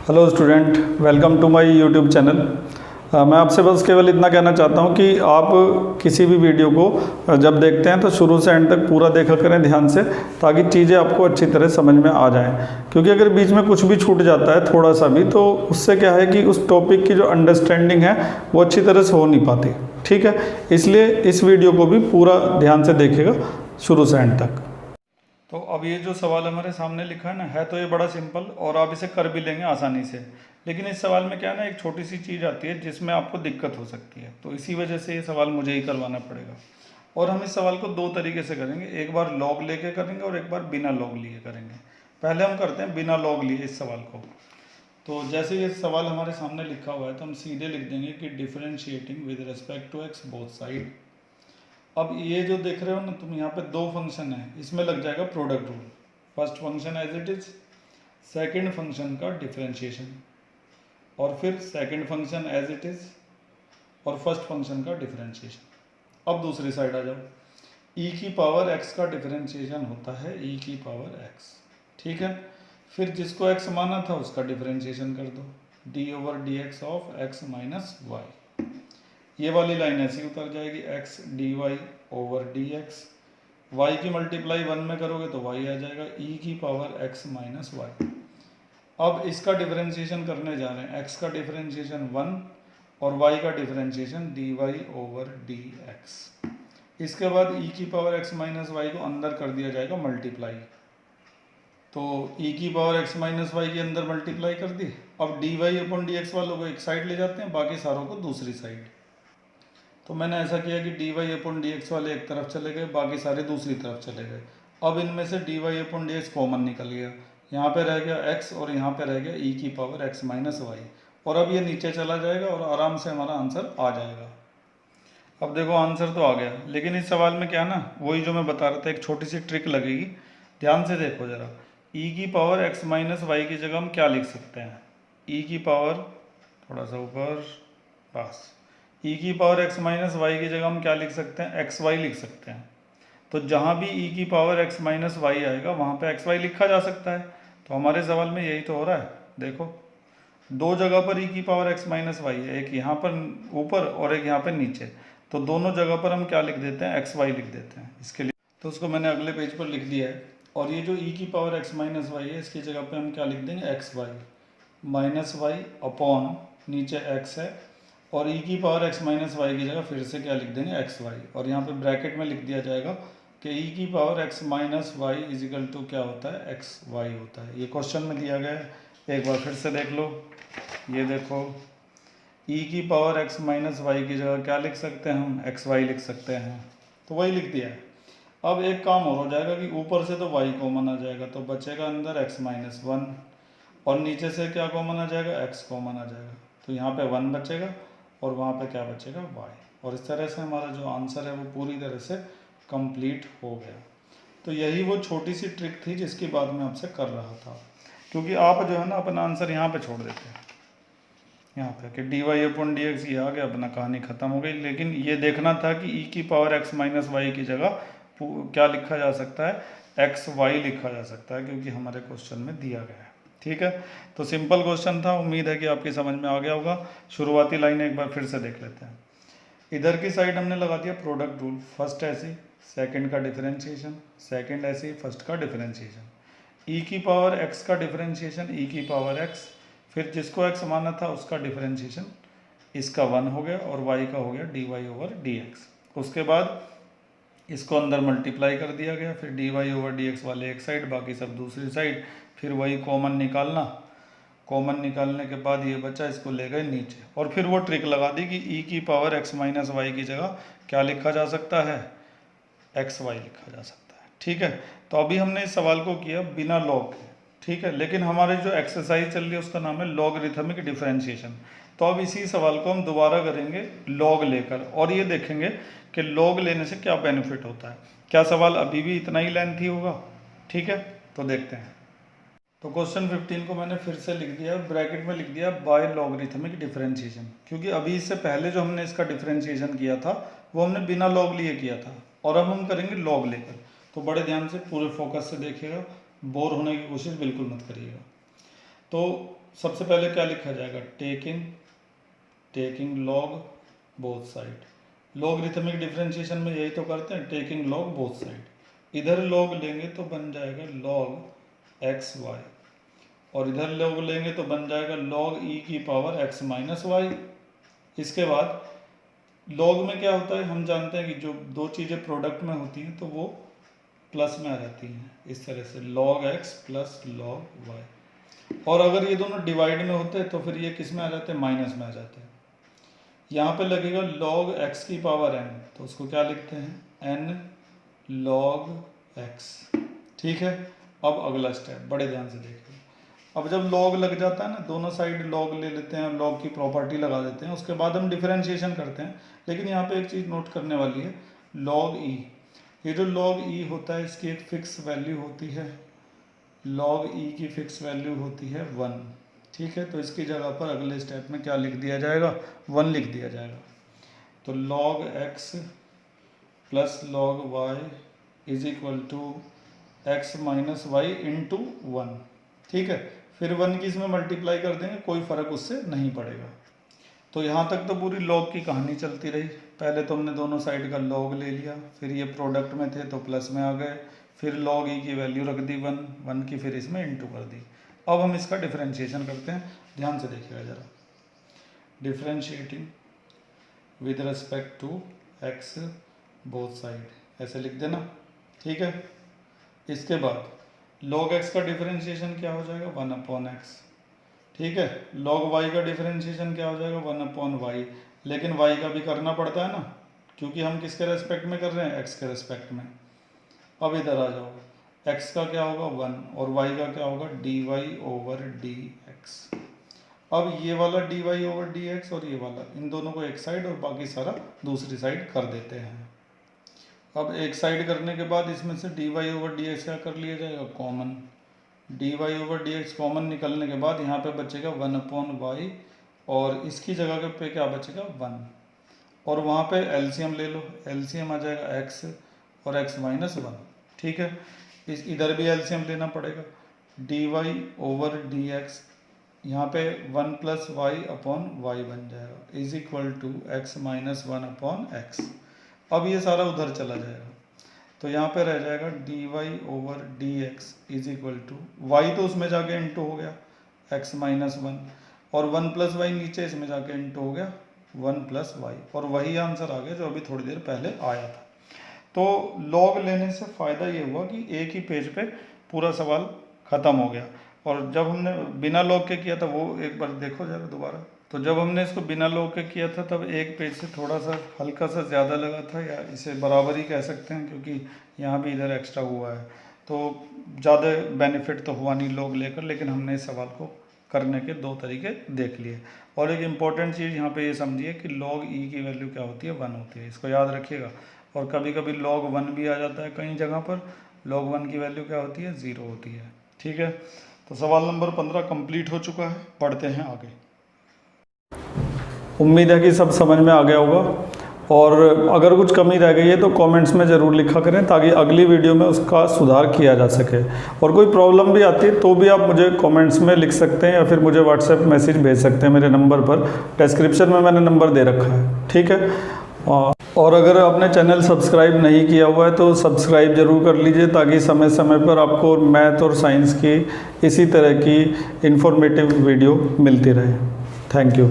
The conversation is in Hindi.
Hello student, welcome to my YouTube channel. मैं आपसे बस केवल इतना कहना चाहता हूं कि आप किसी भी वीडियो को जब देखते हैं तो शुरू से एंड तक पूरा देखा करें ध्यान से, ताकि चीज़ें आपको अच्छी तरह समझ में आ जाएं। क्योंकि अगर बीच में कुछ भी छूट जाता है थोड़ा सा भी, तो उससे क्या है कि उस टॉपिक की जो अंडरस्टैंडिंग है वो अच्छी तरह से हो नहीं पाती। ठीक है, इसलिए इस वीडियो को भी पूरा ध्यान से देखिएगा शुरू से एंड तक। तो अब ये जो सवाल हमारे सामने लिखा है तो ये बड़ा सिंपल और आप इसे कर भी लेंगे आसानी से। लेकिन इस सवाल में क्या है ना, एक छोटी सी चीज़ आती है जिसमें आपको दिक्कत हो सकती है, तो इसी वजह से ये सवाल मुझे ही करवाना पड़ेगा। और हम इस सवाल को दो तरीके से करेंगे, एक बार लॉग लेके करेंगे और एक बार बिना लॉग लिए करेंगे। पहले हम करते हैं बिना लॉग लिए इस सवाल को। तो जैसे ये सवाल हमारे सामने लिखा हुआ है तो हम सीधे लिख देंगे कि differentiating with respect to x both side. अब ये जो देख रहे हो ना तुम, यहाँ पे दो फंक्शन है, इसमें लग जाएगा product rule. First function as it is, second function का डिफरेंशिएशन, और फिर second function as it is और फर्स्ट फंक्शन का डिफरेंशिएशन। अब दूसरी साइड आ जाओ, e की पावर x का डिफरेंशिएशन होता है e की पावर x। ठीक है, फिर जिसको x माना था उसका डिफरेंशिएशन कर दो, d/dx of x minus Y. ये वाली लाइन ऐसी उतर जाएगी, x dy/dx। y की मल्टीप्लाई 1 में करोगे तो y आ जाएगा e की पावर x माइनस वाई। अब इसका डिफरेंशिएशन करने जा रहे हैं, x का डिफरेंशिएशन 1 और y का डिफरेंशिएशन dy/dx। इसके बाद e की पावर x माइनस वाई को अंदर कर दिया जाएगा मल्टीप्लाई, तो e की पावर x माइनस वाई के अंदर मल्टीप्लाई कर दी। अब dy/dx वालों को एक साइड ले जाते हैं, बाकी सारों को दूसरी साइड। तो मैंने ऐसा किया कि dy/dx वाले एक तरफ चले गए, बाकी सारे दूसरी तरफ चले गए। अब इनमें से dy/dx कॉमन निकल गया, यहाँ पे रह गया x और यहाँ पे रह गया e की पावर x माइनस वाई, और अब ये नीचे चला जाएगा और आराम से हमारा आंसर आ जाएगा। अब देखो आंसर तो आ गया, लेकिन इस सवाल में क्या ना, वही जो मैं बता रहा था, एक छोटी सी ट्रिक लगेगी। ध्यान से देखो ज़रा, e की पावर x माइनस वाई की जगह हम क्या लिख सकते हैं, e की पावर, थोड़ा सा ऊपर, बस, e की पावर x माइनस वाई की जगह हम क्या लिख सकते हैं, एक्स वाई लिख सकते हैं। तो जहाँ भी e की पावर x माइनस वाई आएगा वहाँ पे एक्स वाई लिखा जा सकता है। तो हमारे सवाल में यही तो हो रहा है। देखो, दो जगह पर e की पावर x माइनस वाई है, एक यहाँ पर ऊपर और एक यहाँ पर नीचे, तो दोनों जगह पर हम क्या लिख देते हैं, एक्स वाई लिख देते हैं इसके लिए। तो उसको मैंने अगले पेज पर लिख दिया है। और ये जो e की पावर x माइनस वाई है, इसकी जगह पर हम क्या लिख देंगे, x y minus y upon, नीचे x है, और e की पावर x माइनस वाई की जगह फिर से क्या लिख देंगे, एक्स वाई, और यहाँ पे ब्रैकेट में लिख दिया जाएगा कि e की power x minus y is equal to क्या होता है, एक्स वाई होता है। ये क्वेश्चन में दिया गया है, एक बार फिर से देख लो। ये देखो, e की पावर x माइनस वाई की जगह क्या लिख सकते हैं हम, एक्स वाई लिख सकते हैं, तो वही लिख दिया है। अब एक काम और हो जाएगा कि ऊपर से तो y कॉमन आ जाएगा, तो बचेगा अंदर x माइनस वन, और नीचे से क्या कॉमन आ जाएगा, x कॉमन आ जाएगा, तो यहाँ पे 1 बचेगा और वहाँ पे क्या बचेगा, y। और इस तरह से हमारा जो आंसर है वो पूरी तरह से कंप्लीट हो गया। तो यही वो छोटी सी ट्रिक थी जिसकी बात मैं आपसे कर रहा था, क्योंकि आप जो है ना अपना आंसर यहाँ पे छोड़ देते हैं, यहाँ पे कि dy/dx ये आ गया, अपना कहानी ख़त्म हो गई। लेकिन ये देखना था कि e की पावर x माइनस वाई की जगह क्या लिखा जा सकता है, एक्स वाई लिखा जा सकता है, क्योंकि हमारे क्वेश्चन में दिया गया है। ठीक है, तो सिंपल क्वेश्चन था, उम्मीद है कि आपकी समझ में आ गया होगा। शुरुआती लाइन एक बार फिर से देख लेते हैं। इधर की साइड हमने लगा दिया प्रोडक्ट रूल, फर्स्ट ऐसी, सेकंड का डिफरेंशिएशन, सेकंड ऐसी, फर्स्ट का डिफरेंशिएशन। e की पावर x का डिफरेंशिएशन e की पावर x, फिर जिसको x माना था उसका डिफरेंशिएशन, इसका 1 हो गया और y का हो गया dy/dx। उसके बाद इसको अंदर मल्टीप्लाई कर दिया गया, फिर dy/dx वाले एक साइड, बाकी सब दूसरी साइड, फिर वही कॉमन निकालना। कॉमन निकालने के बाद ये बचा, इसको ले गए नीचे, और फिर वो ट्रिक लगा दी कि e की पावर x माइनस वाई की जगह क्या लिखा जा सकता है, एक्स वाई लिखा जा सकता है। ठीक है, तो अभी हमने इस सवाल को किया बिना लॉग के। ठीक है, लेकिन हमारी जो एक्सरसाइज चल रही है उसका नाम है लॉगरिथमिक डिफरेंशिएशन। तो अब इसी सवाल को हम दोबारा करेंगे लॉग लेकर, और ये देखेंगे कि लॉग लेने से क्या बेनिफिट होता है। क्या सवाल अभी भी इतना ही लेंथी होगा? ठीक है, तो देखते हैं। तो क्वेश्चन 15 को मैंने फिर से लिख दिया, ब्रैकेट में लिख दिया बाय लॉगरिथमिक डिफरेंशिएशन, क्योंकि अभी इससे पहले जो हमने इसका डिफरेंशिएशन किया था वो हमने बिना लॉग लिए किया था, और अब हम करेंगे लॉग लेकर। तो बड़े ध्यान से पूरे फोकस से देखिएगा, बोर होने की कोशिश बिल्कुल मत करिएगा। तो सबसे पहले क्या लिखा जाएगा, taking log both side. Logarithmic differentiation में यही तो करते हैं, टेकिंग लॉग बोथ साइड। इधर लॉग लेंगे तो बन जाएगा log एक्स वाई, और इधर लॉग लेंगे तो बन जाएगा log e की पावर x माइनस वाई। इसके बाद लॉग में क्या होता है, हम जानते हैं कि जो दो चीज़ें प्रोडक्ट में होती हैं तो वो प्लस में आ जाती हैं, इस तरह से log x plus log y। और अगर ये दोनों डिवाइड में होते हैं तो फिर ये किस में आ जाते हैं, माइनस में आ जाते हैं। यहाँ पे लगेगा log x की पावर n, तो उसको क्या लिखते हैं, n log x। ठीक है, अब अगला स्टेप बड़े ध्यान से देखिए। अब जब log लग जाता है ना, दोनों साइड log ले लेते हैं, log की प्रॉपर्टी लगा देते हैं, उसके बाद हम डिफरेंशिएशन करते हैं। लेकिन यहाँ पे एक चीज़ नोट करने वाली है, log e, ये जो log e होता है इसकी एक फिक्स वैल्यू होती है, log e की फिक्स वैल्यू होती है 1। ठीक है, तो इसकी जगह पर अगले स्टेप में क्या लिख दिया जाएगा, 1 लिख दिया जाएगा। तो log x plus log y is equal to x minus y into 1। ठीक है, फिर 1 की इसमें मल्टीप्लाई कर देंगे, कोई फ़र्क उससे नहीं पड़ेगा। तो यहाँ तक तो पूरी log की कहानी चलती रही। पहले तो हमने दोनों साइड का log ले लिया, फिर ये प्रोडक्ट में थे तो प्लस में आ गए, फिर log e की वैल्यू रख दी 1 की, फिर इसमें इंटू कर दी। अब हम इसका डिफरेंशिएशन करते हैं, ध्यान से देखिएगा ज़रा। Differentiating with respect to x both side, ऐसे लिख देना। ठीक है, इसके बाद log x का डिफरेंशिएशन क्या हो जाएगा, 1/x। ठीक है, log y का डिफरेंशिएशन क्या हो जाएगा, 1/y। लेकिन y का भी करना पड़ता है ना, क्योंकि हम किसके रेस्पेक्ट में कर रहे हैं, x के रेस्पेक्ट में। अब इधर आ जाओ, x का क्या होगा 1 और y का क्या होगा dy/dx। अब ये वाला dy/dx और ये वाला, इन दोनों को एक साइड और बाकी सारा दूसरी साइड कर देते हैं। अब एक साइड करने के बाद इसमें से dy/dx क्या कर लिया जाएगा, कॉमन। dy/dx कॉमन निकलने के बाद यहाँ पे बचेगा 1/y, और इसकी जगह पे क्या बचेगा 1, और वहाँ पे एलसीएम ले लो, एलसीएम आ जाएगा x और x माइनस 1। ठीक है, इस इधर भी एलसीएम लेना पड़ेगा, dy/dx यहाँ पे 1 प्लस y/y बन जाएगा is equal to x minus 1/x। अब ये सारा उधर चला जाएगा, तो यहाँ पे रह जाएगा dy/dx is equal to y, तो उसमें जाके इंटू हो गया x माइनस 1, और 1 प्लस वाई नीचे इसमें जाके इंटू हो गया 1 प्लस वाई, और वही आंसर आ गया जो अभी थोड़ी देर पहले आया था। तो लॉग लेने से फ़ायदा ये हुआ कि एक ही पेज पे पूरा सवाल ख़त्म हो गया, और जब हमने बिना लॉग के किया था वो एक बार देखो जरा दोबारा। तो जब हमने इसको बिना लॉग के किया था तब एक पेज से थोड़ा सा हल्का सा ज़्यादा लगा था, या इसे बराबर ही कह सकते हैं, क्योंकि यहाँ भी इधर एक्स्ट्रा हुआ है, तो ज़्यादा बेनिफिट तो हुआ नहीं लॉग लेकर। लेकिन हमने इस सवाल को करने के दो तरीके देख लिए। और एक इम्पॉर्टेंट चीज़ यहाँ पे ये समझिए कि log e की वैल्यू क्या होती है, 1 होती है, इसको याद रखिएगा। और कभी कभी log 1 भी आ जाता है कई जगह पर, log 1 की वैल्यू क्या होती है, 0 होती है। ठीक है, तो सवाल नंबर 15 कंप्लीट हो चुका है, पढ़ते हैं आगे। उम्मीद है कि सब समझ में आ गया होगा, और अगर कुछ कमी रह गई है तो कमेंट्स में ज़रूर लिखा करें, ताकि अगली वीडियो में उसका सुधार किया जा सके। और कोई प्रॉब्लम भी आती है तो भी आप मुझे कमेंट्स में लिख सकते हैं, या फिर मुझे व्हाट्सएप मैसेज भेज सकते हैं मेरे नंबर पर, डिस्क्रिप्शन में मैंने नंबर दे रखा है। ठीक है, और अगर आपने चैनल सब्सक्राइब नहीं किया हुआ है तो सब्सक्राइब ज़रूर कर लीजिए, ताकि समय समय पर आपको मैथ और साइंस की इसी तरह की इन्फॉर्मेटिव वीडियो मिलती रहे। Thank you.